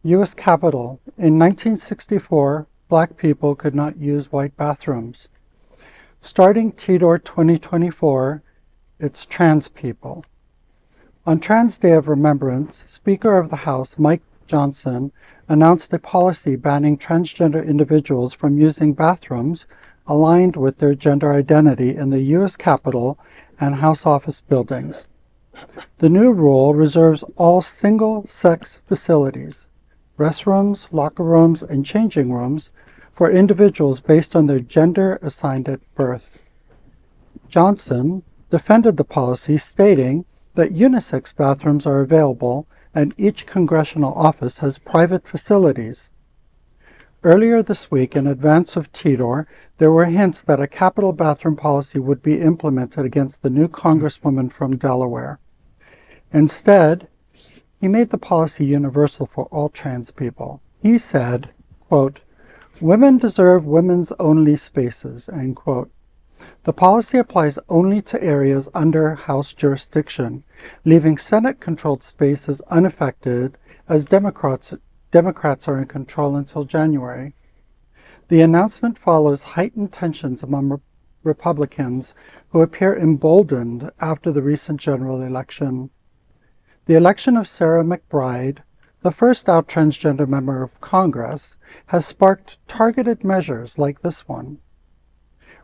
U.S. Capitol. In 1964, Black people could not use white bathrooms. Starting TDOR 2024, it's trans people. On Trans Day of Remembrance, Speaker of the House Mike Johnson announced a policy banning transgender individuals from using bathrooms aligned with their gender identity in the U.S. Capitol and House office buildings. The new rule reserves all single-sex facilities, restrooms, locker rooms, and changing rooms, for individuals based on their gender assigned at birth. Johnson defended the policy, stating that unisex bathrooms are available and each congressional office has private facilities. Earlier this week, in advance of TDOR, there were hints that a Capitol bathroom policy would be implemented against the new Congresswoman from Delaware. Instead, he made the policy universal for all trans people. He said, quote, "Women deserve women's only spaces," end quote. The policy applies only to areas under House jurisdiction, leaving Senate-controlled spaces unaffected as Democrats are in control until January. The announcement follows heightened tensions among Republicans who appear emboldened after the recent general election. The election of Sarah McBride, the first out transgender member of Congress, has sparked targeted measures like this one.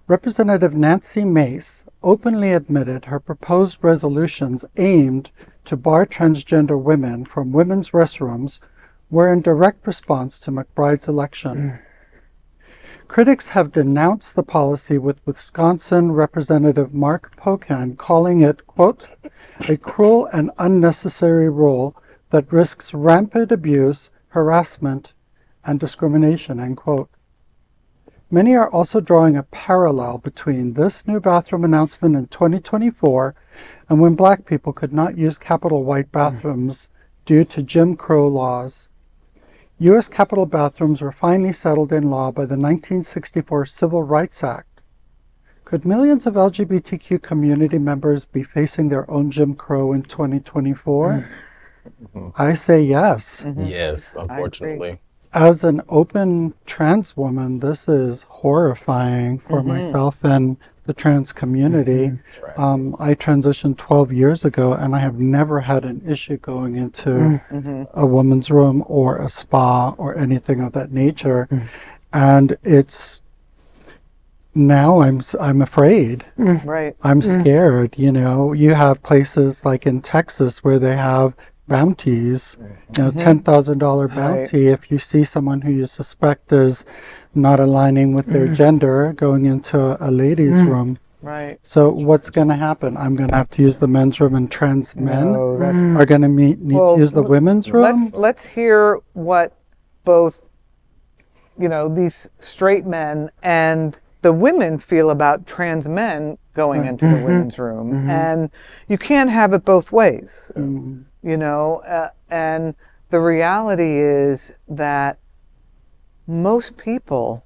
Representative Nancy Mace openly admitted her proposed resolutions aimed to bar transgender women from women's restrooms were in direct response to McBride's election. Critics have denounced the policy, with Wisconsin Representative Mark Pocan calling it, quote, "a cruel and unnecessary rule that risks rampant abuse, harassment, and discrimination," end quote. Many are also drawing a parallel between this new bathroom announcement in 2024 and when Black people could not use Capitol white bathrooms due to Jim Crow laws. U.S. Capitol bathrooms were finally settled in law by the 1964 Civil Rights Act. Could millions of LGBTQ community members be facing their own Jim Crow in 2024? I say yes. Yes, unfortunately. As an open trans woman, this is horrifying for myself and the trans community. I transitioned 12 years ago, and I have never had an issue going into a woman's room or a spa or anything of that nature. And it's now I'm afraid. Right. I'm scared. You know, you have places like in Texas where they have bounties, you know, $10,000 bounty if you see someone who you suspect is not aligning with their gender going into a ladies' room. Right. So what's going to happen? I'm going to have to use the men's room, and trans men are going to need to use the women's room? Let's hear what both, you know, these straight men and the women feel about trans men going into the women's room. And you can't have it both ways. You know, and the reality is that most people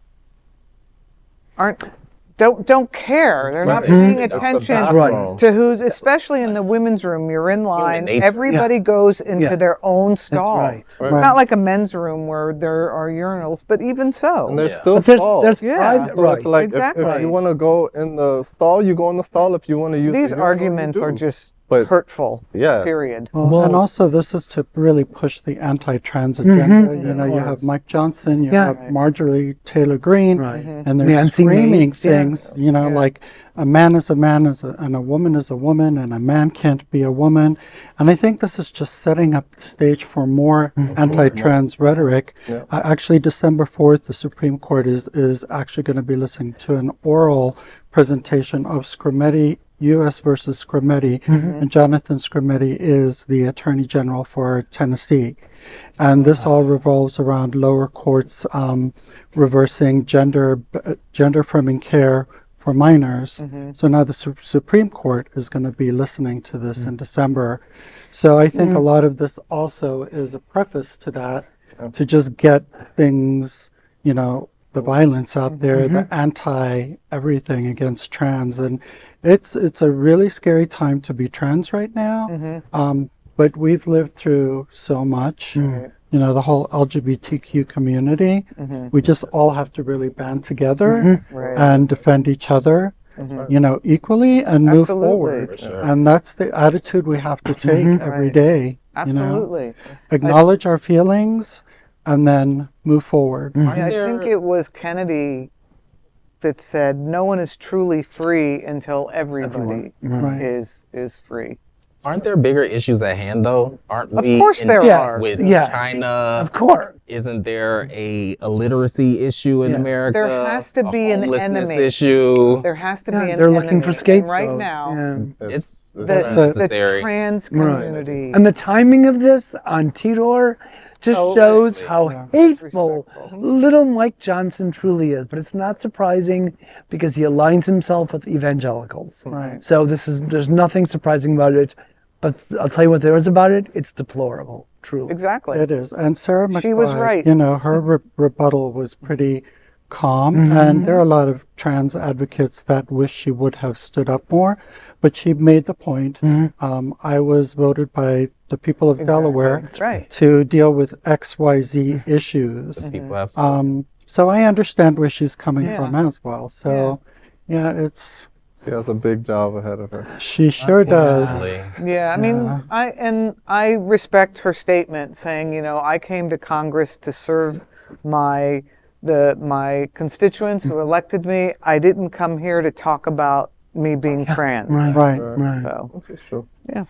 don't care. They're not paying attention to who's, especially in the women's room. You're in line. Everybody goes into their own stall. It's not like a men's room where there are urinals, but even so. And there's still stalls. There's private, so it's like if you want to go in the stall, you go in the stall. If you want to use these the arguments urinal, are just hurtful. Period. Well, and also this is to really push the anti-trans agenda. You know, you have Mike Johnson, you have Marjorie Taylor Greene, and they're screaming things, you know, like a man is a man and a woman is a woman, and a man can't be a woman. And I think this is just setting up the stage for more anti-trans rhetoric. Actually, December 4th, the Supreme Court is actually going to be listening to an oral presentation of Scrimetti, U.S. versus Scrimetti, and Jonathan Scrimetti is the Attorney General for Tennessee. And this all revolves around lower courts reversing gender affirming care for minors. So now the Supreme Court is going to be listening to this in December. So I think a lot of this also is a preface to that, to just get things, you know, the violence out there, the anti-everything against trans. And it's a really scary time to be trans right now. But we've lived through so much. the whole LGBTQ community. We just all have to really band together Right. and defend each other, equally and move Absolutely. forward. For sure. And that's the attitude we have to take every Right. day. Absolutely. Acknowledge our feelings and then move forward. I think it was Kennedy that said, "No one is truly free until everybody Right. is free." Aren't there bigger issues at hand, though? Aren't Of we? course there are. With Yes. China, Of course. isn't there a illiteracy issue in Yes. America? There has to A be an homelessness enemy. issue. There has to Yeah, be an they're looking enemy. for And scapegoats. right now, Yeah. It's the necessary. trans community. And the timing of this on TDOR just shows how hateful little Mike Johnson truly is. But it's not surprising because he aligns himself with evangelicals. Right. So there's nothing surprising about it. But I'll tell you what there is about it. It's deplorable, truly. Exactly. It is. And Sarah McBride, She was right. Her rebuttal was pretty calm. And there are a lot of trans advocates that wish she would have stood up more. But she made the point. I was voted by the people of Delaware That's right. to deal with XYZ issues. People have So I understand where she's coming Yeah. from as well. So, it's She has a big job ahead of her. she sure does. Unfortunately. Yeah, I mean, I respect her statement saying, I came to Congress to serve my constituents who elected me. I didn't come here to talk about me being trans. Right. Right. So, Okay, sure. yeah.